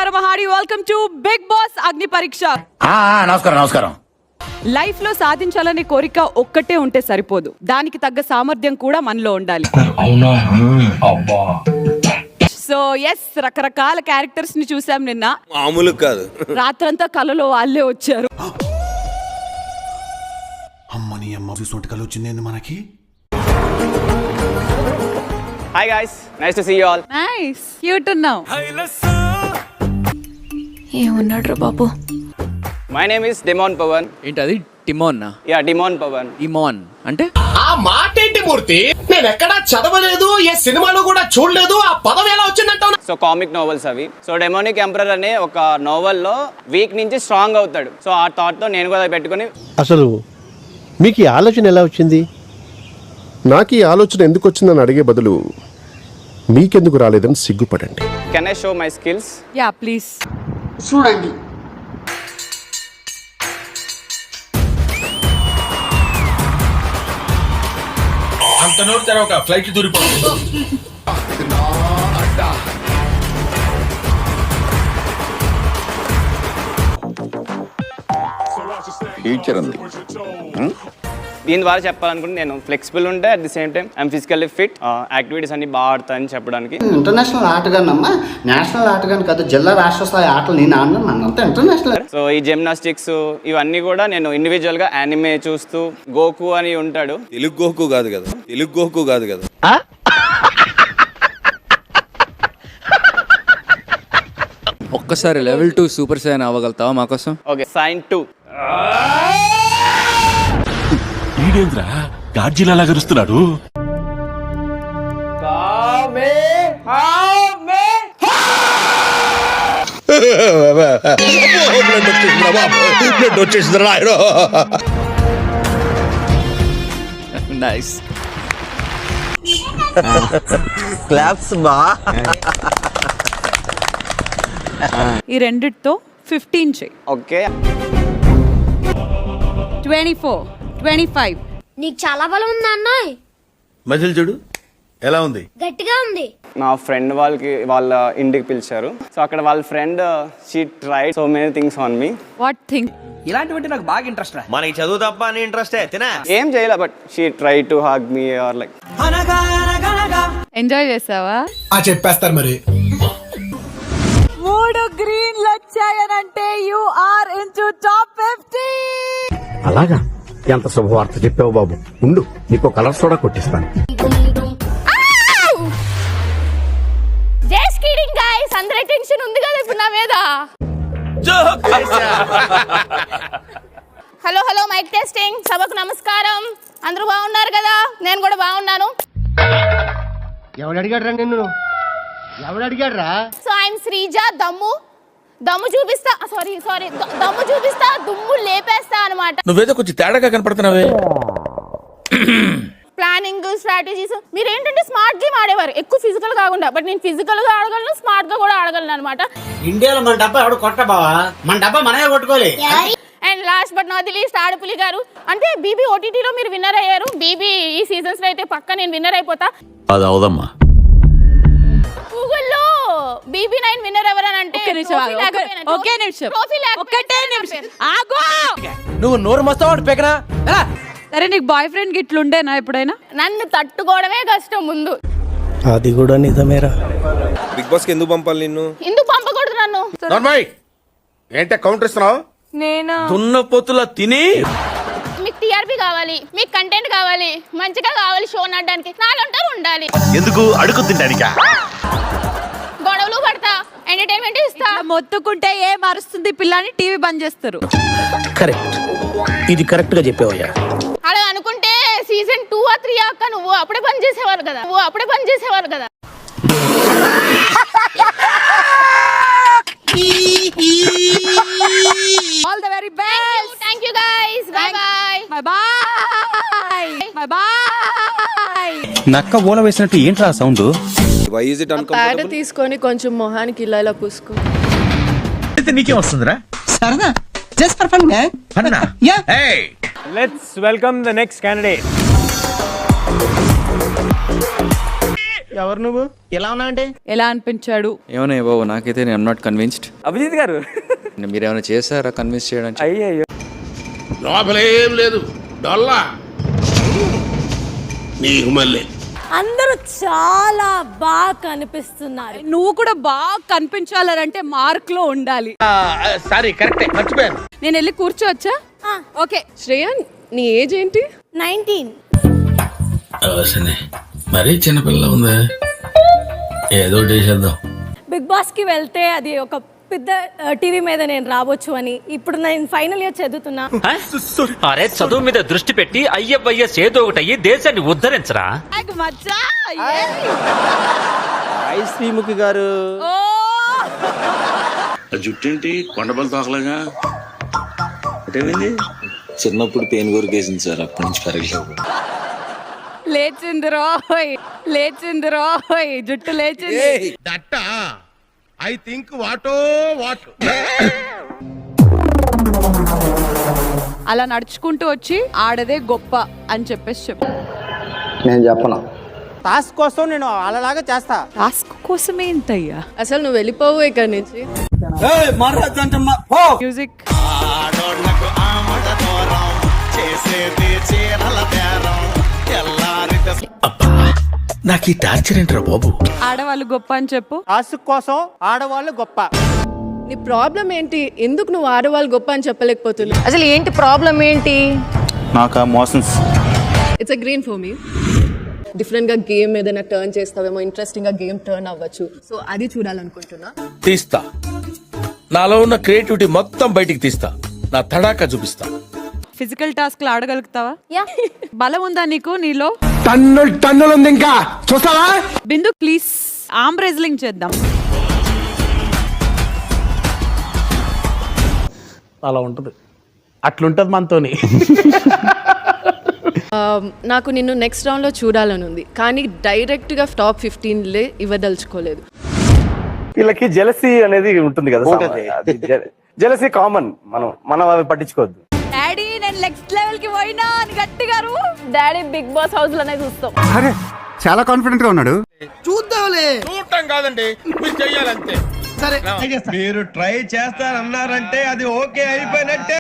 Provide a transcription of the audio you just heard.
నమస్కారం హాడి, welcome to big boss అగ్ని పరీక్ష. నమస్కారం. లైఫ్ లో సాధించాలనే కోరిక ఒక్కటే ఉంటే సరిపోదు, దానికి తగ్గ సామర్థ్యం కూడా మనలో ఉండాలి. సో ఎస్, రకరకాల క్యారెక్టర్స్ ని చూసాం నిన్న. మామూలు కాదు, రాత్రంతా కలలో వాళ్ళే వచ్చారు. అమ్మని అమ్మ చూసుకుంటే కలు వచ్చింది మనకి. Hi guys, nice to see you all. Nice, cute ఉన్నావు. ఏమన్నాడు బాబు? My name is Demon Pawan. ఏంటది? టిమోన్? Yeah, Demon Pawan. ఇమోన్ అంటే ఆ మాట ఏంటి మూర్తి? నేను ఎక్కడా చదవలేదు, ఏ సినిమాలో కూడా చూడలేదు. ఆ పదం ఎలా వచ్చిందంటావు? సో కామిక్ నోవెల్స్ అవి. సో డెమోనిక్ ఎంపరర్ అనే ఒక నోవెల్లో వీక్ నుంచి స్ట్రాంగ్ అవుతాడు. సో ఆ థాట్ తో నేను కూడా పెట్టుకుని. అసలు మీకు ఈ ఆలోచన ఎలా వచ్చింది? నాకు ఈ ఆలోచన ఎందుకు వచ్చిందని అడిగే బదులు మీకెందుకు రాలేదని సిగ్గుపడండి. Can I show my skills? Yeah please. చూడండి. అంత నోరు తెరవక, ఫ్లైట్ దూరిపోతుంది. ఫ్యూచర్ ఉంది. దీని ద్వారా చెప్పాలనుకుంటే నేను ఫ్లెక్సిబుల్ ఉంటే at the same time I'm physically fit, activities అన్ని బాగా ఆడతాయని చెప్పడానికి. ఇంటర్నేషనల్ ఆటగానమ్మా, నేషనల్ ఆటగాని కాదు, జిల్లా రాష్ట్ర స్థాయి ఆటలు నేను ఆడినాను, అన్నంతా ఇంటర్నేషనల్. సో ఈ జిమ్నాస్టిక్స్ ఇవన్నీ కూడా నేను ఇండివిజువల్ గా యానిమే చూస్తూ, గోకు అని ఉంటాడు. తెలుగు గోకు కాదు కదా. ఒక్కసారి లెవెల్ 2 సూపర్ సైన్ అవ్వగలుగుతావా మా కోసం? Okay, sign 2. ఈడేంద్రా గార్జీలా గరుస్తున్నాడు? నైస్ క్లాప్స్ బా. ఈ రెండిటితో 15 చేయి. ఓకే, 24, 25. నీకు చాలా బలం ఉంది అన్నాయ్. మజిల్ చూడు ఎలా ఉంది, గట్టిగా ఉంది. నా ఫ్రెండ్ వాళ్ళ ఇంటికి పిలిచారు. సో అక్కడ వాళ్ళ friend she tried so many things on me. What thing? ఇలాంటివంటే నాకు బాగా ఇంట్రెస్ట్ రా. మనకి చదువు తప్ప అని ఇంట్రెస్టే తినా. ఏం చేయలే, but she try to hug me or like. Enjoy చేసావా? చెప్పేస్తారు మరి. 3 గ్రీన్లు వచ్చాయనంటే యు ఆర్ ఇంటూ టాప్ 50. అలాగా? ఎంత శుభవార్త చెప్పావు బాబు. ఉండు, నీకు కలర్ సోడా కొట్టిస్తాను. జస్ట్ కిడింగ్ గైస్, అందరి టెన్షన్ ఉంది కదా ఇప్పుడు నా మీద. Hello mike testing. సభకు నమస్కారం. అందరూ బాగున్నారు కదా? నేను కూడా బాగున్నాను. ఎవడు అడిగాడు రా నిన్ను? ఎవడు అడిగాడు రా? So I'm Sreeja. దమ్ము చూపిస్తా, సారీ దమ్ము చూపిస్తా, దుమ్ము లేపేస్తా అన్నమాట. నువ్వేదో కొంచెం తేడాగా కనపడుతున్నావే. Planning, strategies. మీరు ఏంటంటే స్మార్ట్ గేమ్ ఆడేవారు, ఎక్కువ ఫిజికల్ కాకుండా. బట్ నేను ఫిజికల్ గా ఆడగలను, స్మార్ట్ గా కూడా ఆడగలను అనమాట. ఇండియాలో మన డబ్బా ఎవడు కొట్ట బావా, మన డబ్బా మనమే కొట్టుకోలే. And last but not the least, ఆడపులి గారు. అంటే బీబీ ఓటీటీలో మీరు విన్నర్ అయ్యారు. బీబీ ఈ సీజన్స్ లో అయితే పక్క నేను విన్నర్ అయిపోతా. అది అవదమ్మా. గూగుల్లో BB9 విన్నర్ ఎవరని అంటే ఒకే నిమిషం ఆగు. నువ్వు నోరు మస్తావాడు పెకనా. సరే, నీకు బాయ్ ఫ్రెండ్ గిట్లు ఉండేనా ఎప్పుడైనా? నన్ను తట్టుకోవడమే కష్టం ముందు. అది కూడా నిజమేరా. బిగ్ బాస్ కి ఎందుకు పంపాలి నిన్ను? ఎందుకు పంపకూడదు నన్ను? నార్మల్ ఏంటే కౌంటర్ ఇస్తున్నావు? నేను దున్న పొత్తుల తిని. మీకు టీఆర్పీ కావాలి, మీకు కంటెంట్ కావాలి, మంచిగా కావాలి షో నడడానికి. నాలంటూ ఉండాలి. ఎందుకు అడుగు తింటానికా? గొడవలు పడతా, ఎంటర్టైన్మెంట్ ఇస్తా. మొత్తుకుంటే ఏం అరుస్తుంది పిల్లని టీవీ బంద్ చేస్తారు. కరెక్ట్, ఇది కరెక్ట్ గా చెప్పావయ్యా. అలా అనుకుంటే సీజన్ 2 or 3 అక్క నువ్వు అప్పుడే బంద్ చేసేవారు కదా. All the very best. Thank you guys. By by. నక్క ఓల వేసినట్టు ఏంట్రా sound? Why is it uncomfortable? తీసుకొని కొంచెం మొహానికి ఇలా పూసుకో. నీకేం వస్తుందిరా? సరదా, జస్ట్ ఫర్ ఫన్ మ్యాన్. ఫన్నా? Yeah. Hey! Let's welcome the next candidate. ఎవరు నువ్వు ఎలా ఉన్నావంటే ఎలా అనిపించాడు? ఏమన్నా బాబు నాకైతే నేను నాట్ కన్విన్స్డ్. అభిజిత్ గారు మీరు ఏమైనా చేశారా కన్విన్స్ చేయడానికి? అయ్యో లోపలేం లేదు డొల్లా నీకు మళ్ళీ అందరూ చాలా బాగా కనిపిస్తున్నారు. నువ్వు కూడా బాగా కనిపించాలంటే మార్క్ లో ఉండాలి. సారీ కరెక్టే మర్చిపోయాను. నేను వెళ్ళి కూర్చోవచ్చా? ఓకే. శ్రేయ నీ ఏజ్ ఏంటి? 19. మరీ చిన్నపిల్ల ఉందా? ఏదో చేసేద్దాం. బిగ్ బాస్ కి వెళ్తే అది ఒక పెద్ద టీవీ మీద నేను రావచ్చు అని. ఇప్పుడు నేను ఫైనల్ ఇయర్ చదువుతున్నా. అరే చదువు మీద దృష్టి పెట్టి అయ్యయ్యస్ ఏదో ఒకటి అయ్యి దేశాన్ని ఉద్ధరించరా. మచ్చా శ్రీముఖి గారు జుట్టేంటి కొండబల్ తోకలాగా అటేమైంది? చిన్నప్పుడు పెయిన్ కొరికేసింది సార్, అప్పటి నుంచి పెరగలేదు. లేచింది రోయ్ జుట్టు లేచింది. That I think what what. అలా నడుచుకుంటూ వచ్చి ఆడదే గొప్ప అని చెప్పు. నేను చెప్పను. టాస్క్ కోసం నేను అలాగా చేస్తా. టాస్క్ కోసమే ఇంతయ్యా? అసలు నువ్వు వెళ్ళిపోవు ఇక్కడి నుంచి. మ్యూజిక్. నాకు ఈ టార్చర్ ఏంట్రా బాబు. ఆడవాళ్ళు గొప్ప అని చెప్పు. టాస్క్ కోసం ఆడవాళ్ళు గొప్ప. నీ ప్రాబ్లం ఏంటి? ఎందుకు నువ్వు ఆడవాళ్ళు గొప్ప అని చెప్పలేకపోతున్నావు? అసలు ఏంటి ప్రాబ్లం ఏంటి? నాకు motions. It's a green for me. Different గా గేమ్ ఏదైనా టర్న్ చేస్తావేమో, ఇంట్రెస్టింగ్ గా గేమ్ టర్న్ అవ్వచ్చు. సో అది చూడాలనుకుంటున్నా. తీస్తా, నాలో ఉన్న క్రియేటివిటీ మొత్తం బయటికి తీస్తా, నా తడాకా చూపిస్తా. ఫిజికల్ టాస్క్ లో ఆడగలుగుతావా? బలం ఉందా నీకు నీలో? టన్నులు ఉంది ఇంకా చూస్తావా? బిందు ప్లీజ్ ఆర్మ్ రెజ్లింగ్ చేద్దాం. అలా ఉంటది, అట్లుంటది మనతోని. నాకు నిన్ను నెక్స్ట్ రౌండ్ లో చూడాలని ఉంది, కానీ డైరెక్ట్ గా టాప్ 15 ఇవ్వదలుచుకోలేదు. వీళ్ళకి జెలసీ అనేది ఉంటుంది కదా, జెలసీ కామన్. మనం అవి పట్టించుకోవద్దు. డాడీ నేను నెక్స్ట్ లెవెల్ కి పోయినా అని గట్టిగా డాడీ బిగ్ బాస్ హౌస్ లోనే చూస్తాం. అరే చాలా కాన్ఫిడెంట్ గా ఉన్నాడు. చూడటం కాదండి, మీరు చెయ్యాలంతే. మీరు ట్రై చేస్తారన్నారంటే అది ఓకే అయిపోయినట్టే.